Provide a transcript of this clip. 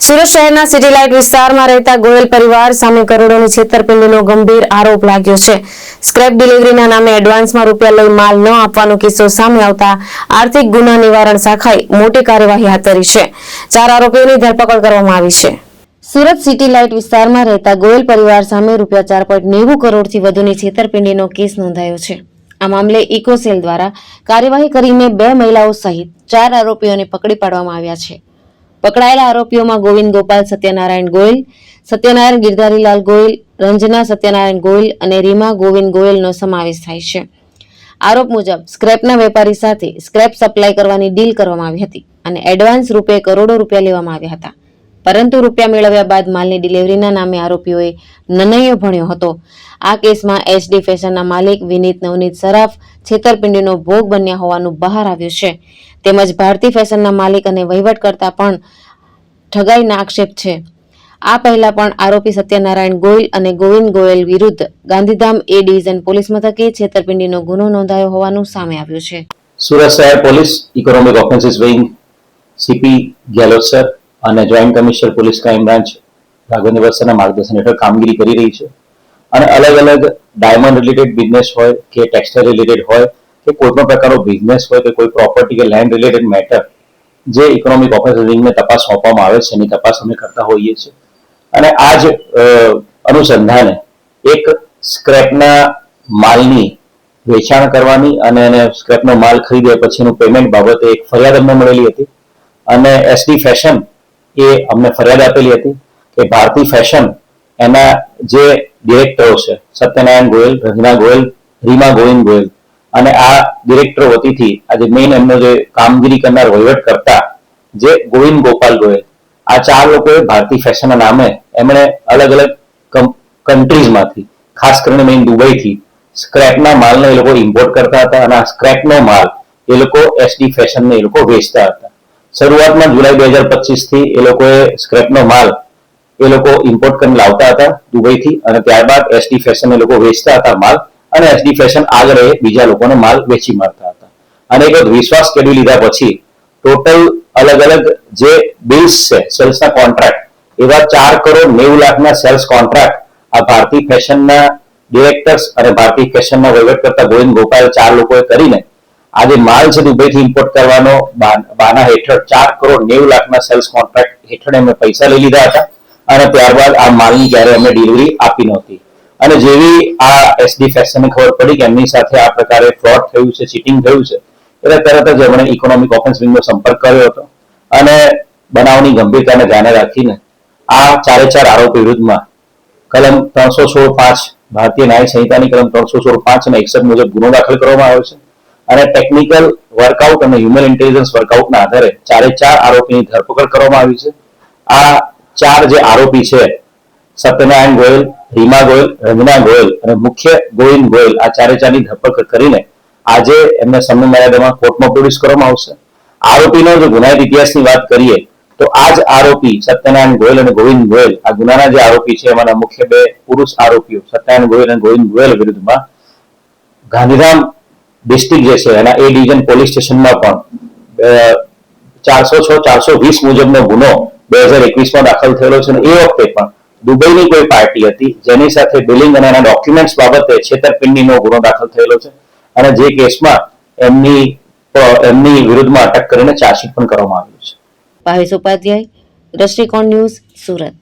સુરત શહેરના city light વિસ્તારમાં રહેતા ગોયલ પરિવાર સામે કરોડોની છેતરપિંડીનો ગંભીર આરોપ લાગ્યો છે। સ્ક્રેપ ડિલિવરીના નામે એડવાન્સમાં રૂપિયા લઈ માલ ન આપવાનો કિસ્સો સામે આવતા આર્થિક ગુના નિવારણ શાખાએ મોટી કાર્યવાહી હાથ ધરી છે। 4 આરોપીઓની ધરપકડ કરવામાં આવી છે। સુરત સિટી લાઇટ વિસ્તારમાં રહેતા ગોયલ પરિવાર સામે રૂપિયા 4.90 કરોડથી વધુની છેતરપિંડીનો કેસ નોંધાયો છે। આ મામલે ઇકોસેલ દ્વારા કાર્યવાહી કરીને 2 મહિલાઓ સહિત 4 આરોપીઓને પકડી પાડવામાં આવ્યા છે। પકડાયેલા આરોપીઓમાં ગોવિંદ ગોપાલ સત્યનારાયણ ગોયલ, સત્યનારાયણ ગિરધારીલાલ ગોયલ, રંजना સત્યનારાયણ ગોયલ અને રીમા ગોવિંદ ગોયલનો સમાવેશ થાય છે। આરોપ મુજબ સ્ક્રેપના વેપારી સાથે સ્ક્રેપ સપ્લાય કરવાની ડીલ કરવામાં આવી હતી અને એડવાન્સ રૂપે કરોડો રૂપિયા લેવામાં આવ્યા હતા, પરંતુ રૂપિયા મેળવ્યા બાદ માલની ડિલિવરીના નામે આરોપીઓએ નનૈયો ભણ્યો હતો। આ કેસમાં એચડી ફેશનના માલિક વિનીત નવનીત સરાફ છેતરપિંડીનો ભોગ બન્યા હોવાનું બહાર આવ્યું છે, તેમજ ભારતી ફેશનના માલિક અને વહીવટકર્તા પણ ઠગાઈના આક્ષેપ છે। આ પહેલા પણ આરોપી સત્યનારાયણ ગોયલ અને ગોવિંદ ગોયલ વિરુદ્ધ ગાંધીધામ એ ડિવિઝન પોલીસ મથકે છેતરપિંડીનો ગુનો નોંધાયો હોવાનું સામે આવ્યું છે। સુરત શહેર police economic offences wing CP Gehlot sir અને joint commissioner police crime branch Raghavendra વત્સના માર્ગદર્શન હેઠળ કામગીરી કરી રહી છે અને અલગ અલગ ડાયમંડ રિલેટેડ બિઝનેસ હોય કે ટેક્સટાઇલ રિલેટેડ હોય કે કોઈ પણ પ્રકારનો બિઝનેસ હોય કે કોઈ પ્રોપર્ટી કે લેન્ડ રિલેટેડ મેટર જે ઇકોનોમિક ઓફેન્સીસ વિંગને તપાસ સોંપવામાં આવે છે એની તપાસ અમે કરતા હોઈએ છીએ અને આ જ અનુસંધાને એક સ્ક્રેપના માલની વેચાણ કરવાની અને એને સ્ક્રેપનો માલ ખરીદ્યા પછીનું પેમેન્ટ બાબતે એક ફરિયાદ અમને મળેલી હતી અને એસડી ફેશન એ અમને ફરિયાદ આપેલી હતી કે ભારતી ફેશન એના જે ડિરેક્ટરો છે સત્યનારાયણ ગોયલ, રંजना ગોયલ, રીમા ગોવિંદ ગોયલ અને આ ડિરેક્ટરો વતીથી આજે મેઇન એમનો જે કામગીરી કરનાર વહીવટ કરતા જે ગોવિંદ ગોપાલ ગોયલ, આ 4 લોકોએ ભારતી ફેશનના નામે એમણે અલગ અલગ કન્ટ્રીઝમાંથી ખાસ કરીને મેઇન દુબઈથી સ્ક્રેપના માલને એ લોકો ઇમ્પોર્ટ કરતા હતા અને આ સ્ક્રેપનો માલ એ લોકો એસડી ફેશનને એ લોકો વેચતા હતા। શરૂઆતમાં જુલાઈ 2025 થી એ લોકોએ સ્ક્રેપનો માલ એ લોકો ઇમ્પોર્ટ કરીને લાવતા હતા દુબઈથી અને ત્યારબાદ એસડી ફેશન એ લોકો વેચતા હતા માલ અને એસડી ફેશન આગળ બીજા લોકોને માલ વેચી મારતા હતા અને એક વિશ્વાસ કેળવી લીધા પછી ટોટલ અલગ અલગ જે બિલ્સ છે સેલ્સના કોન્ટ્રાક્ટ એવા 4 કરોડ 90 લાખના સેલ્સ કોન્ટ્રાક્ટ આ ભારતી ફેશનના ડિરેક્ટર્સ અને ભારતી ફેશનના વહીવટ કરતા ગોવિંદ ગોપાલ 4 લોકોએ કરીને આ જે માલ છે દુબઈથી ઇમ્પોર્ટ કરવાનો બાના હેઠળ 4 કરોડ 90 લાખના સેલ્સ કોન્ટ્રાક્ટ હેઠળ એમને પૈસા લઈ લીધા હતા અને ત્યારબાદ આ માલની જ્યારે એમને ડિલિવરી આપી નહોતી અને જેવી આ એસડી ફેશનને ખબર પડી કે એમની સાથે આ પ્રકારે ફ્રોડ થયું છે, ચીટિંગ થયું છે, એટલે તરત જ એમણે ઇકોનોમિક ઓફેન્સ વિંગનો સંપર્ક કર્યો હતો અને બનાવની ગંભીરતાને ધ્યાને રાખીને આ 4 આરોપી વિરુદ્ધમાં કલમ 316(5) ભારતીય ન્યાય સંહિતાની કલમ 316(5) અને 61 મુજબ ગુનો દાખલ કરવામાં આવ્યો છે અને ટેકનિકલ વર્કઆઉટ અને હ્યુમન ઇન્ટેલિજન્સ વર્કઆઉટના આધારે 4 આરોપીની ધરપકડ કરવામાં આવી છે। આ 4 જે આરોપી છે સત્યનારાયણ ગોયલ, રીમા ગોયલ, રંजना ગોયલ અને મુખ્ય ગોવિંદ ગોયલ, આ 4 ની ધરપકડ કરીને આજે એમને સમય મર્યાદામાં કોર્ટમાં પ્રોડ્યુસ કરવામાં આવશે। આરોપીનો જો ગુનાહિત ઇતિહાસની વાત કરીએ તો આ જ આરોપી સત્યનારાયણ ગોયલ અને ગોવિંદ ગોયલ આ ગુનાના જે આરોપી છે એમાંના મુખ્ય 2 પુરુષ આરોપીઓ સત્યનારાયણ ગોયલ અને ગોવિંદ ગોયલ વિરુદ્ધમાં ગાંધીધામ ડિસ્ટ્રિક્ટ જે છે એના એ ડિવિઝન પોલીસ સ્ટેશનમાં પણ 406-420 મુજબનો ગુનો 2021માં દાખલ થયેલો છે અને એ વખતે પણ દુબઈની કોઈ પાર્ટી હતી જેની સાથે ડીલિંગ અને એના ડોક્યુમેન્ટ્સ બાબતે છેતરપિંડીનો ગુનો દાખલ થયેલો છે અને જે કેસમાં એમની વિરુદ્ધમાં અટક કરીને ચાર્જશીટ પણ કરવામાં આવ્યું છે। ભાવેશ ઉપાધ્યાય, દ્રષ્ટિકોણ ન્યૂઝ, સુરત।